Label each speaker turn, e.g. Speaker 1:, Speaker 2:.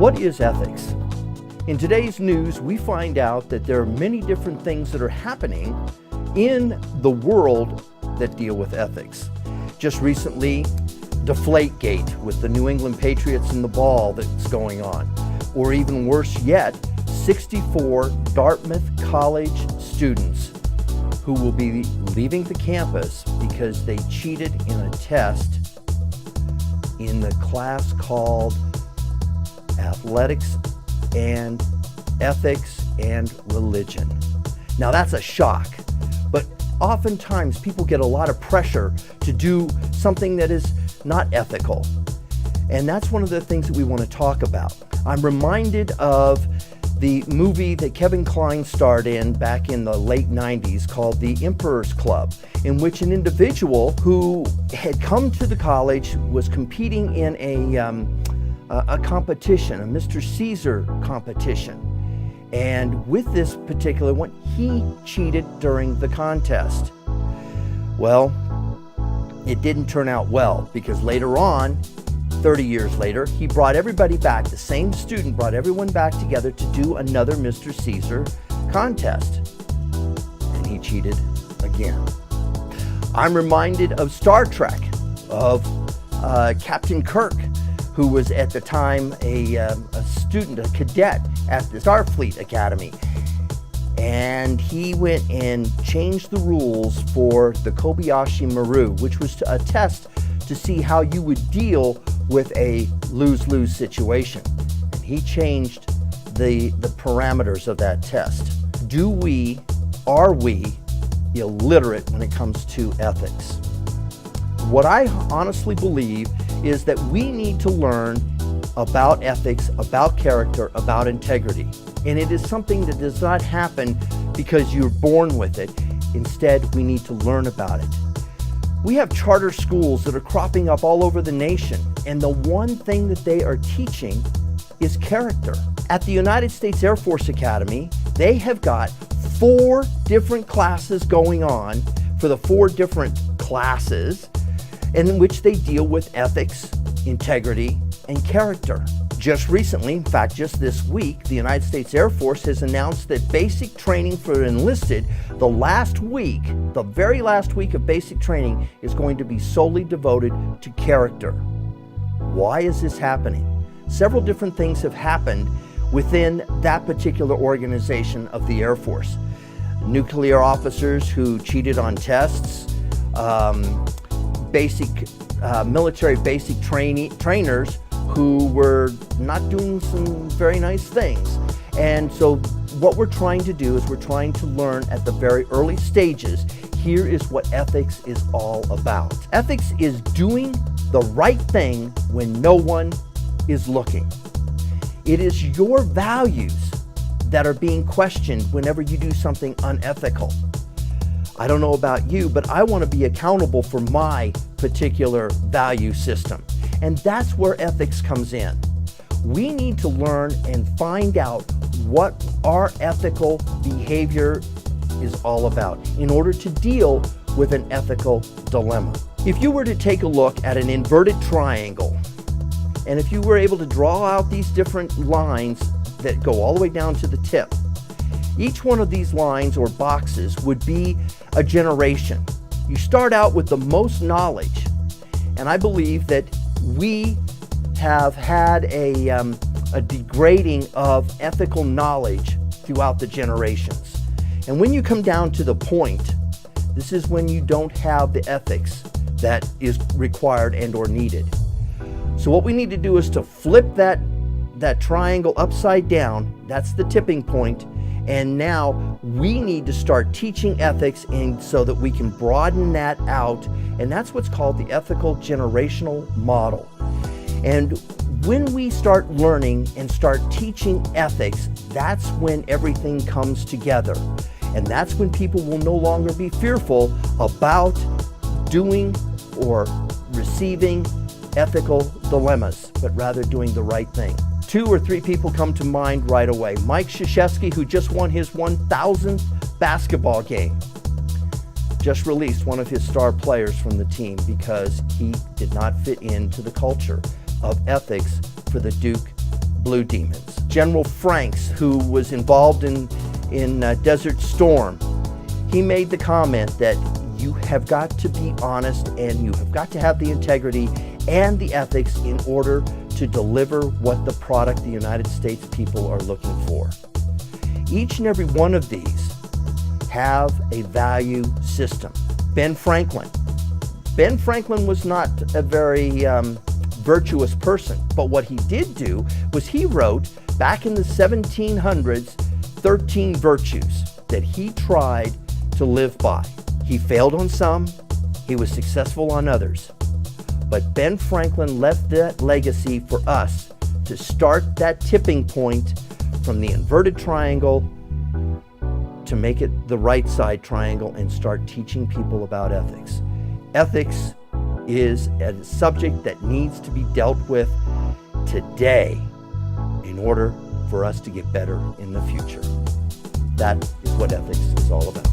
Speaker 1: What is ethics? In today's news, we find out that there are many different things that are happening in the world that deal with ethics. Just recently, Deflategate with the New England Patriots and the ball that's going on. Or even worse yet, 64 Dartmouth College students who will be leaving the campus because they cheated in a test in the class called Athletics and Ethics and Religion. Now that's a shock, but oftentimes people get a lot of pressure to do something that is not ethical. And that's one of the things that we want to talk about. I'm reminded of the movie that Kevin Kline starred in back in the late 90s called The Emperor's Club, in which an individual who had come to the college was competing in a competition, a Mr. Caesar competition. And with this particular one, he cheated during the contest. Well, it didn't turn out well because later on, 30 years later, he brought everybody back. The same student brought everyone back together to do another Mr. Caesar contest. And he cheated again. I'm reminded of Star Trek, of Captain Kirk, who was at the time a student, a cadet at the Starfleet Academy. And he went and changed the rules for the Kobayashi Maru, which was a test to see how you would deal with a lose-lose situation. And he changed the parameters of that test. Are we illiterate when it comes to ethics? What I honestly believe is that we need to learn about ethics, about character, about integrity. And it is something that does not happen because you're born with it. Instead, we need to learn about it. We have charter schools that are cropping up all over the nation, and the one thing that they are teaching is character. At the United States Air Force Academy, they have got 4 different classes going on for the 4 different classes in which they deal with ethics, integrity, and character. Just recently, in fact, just this week, the United States Air Force has announced that basic training for enlisted, the very last week of basic training is going to be solely devoted to character. Why is this happening? Several different things have happened within that particular organization of the Air Force. Nuclear officers who cheated on tests, military basic trainers who were not doing some very nice things. And so what we're trying to do is we're trying to learn at the very early stages. Here is what ethics is all about. Ethics is doing the right thing when no one is looking. It is your values that are being questioned whenever you do something unethical. I don't know about you, but I want to be accountable for my particular value system. And that's where ethics comes in. We need to learn and find out what our ethical behavior is all about in order to deal with an ethical dilemma. If you were to take a look at an inverted triangle, and if you were able to draw out these different lines that go all the way down to the tip, each one of these lines or boxes would be a generation. You start out with the most knowledge, and I believe that we have had a degrading of ethical knowledge throughout the generations. And when you come down to the point, this is when you don't have the ethics that is required and or needed. So what we need to do is to flip that triangle upside down. That's the tipping point. And now we need to start teaching ethics and so that we can broaden that out. And that's what's called the ethical generational model. And when we start learning and start teaching ethics, that's when everything comes together. And that's when people will no longer be fearful about doing or receiving ethical dilemmas, but rather doing the right thing. 2 or 3 people come to mind right away. Mike Krzyzewski, who just won his 1,000th basketball game, just released one of his star players from the team because he did not fit into the culture of ethics for the Duke blue demons. General Franks, who was involved in Desert Storm, he made the comment that you have got to be honest and you have got to have the integrity and the ethics in order to deliver what the product the United States people are looking for. Each and every one of these have a value system. Ben Franklin was not a very virtuous person, but what he did do was he wrote back in the 1700s 13 virtues that he tried to live by. He failed on some, he was successful on others. But Ben Franklin left that legacy for us to start that tipping point from the inverted triangle to make it the right side triangle and start teaching people about ethics. Ethics is a subject that needs to be dealt with today in order for us to get better in the future. That is what ethics is all about.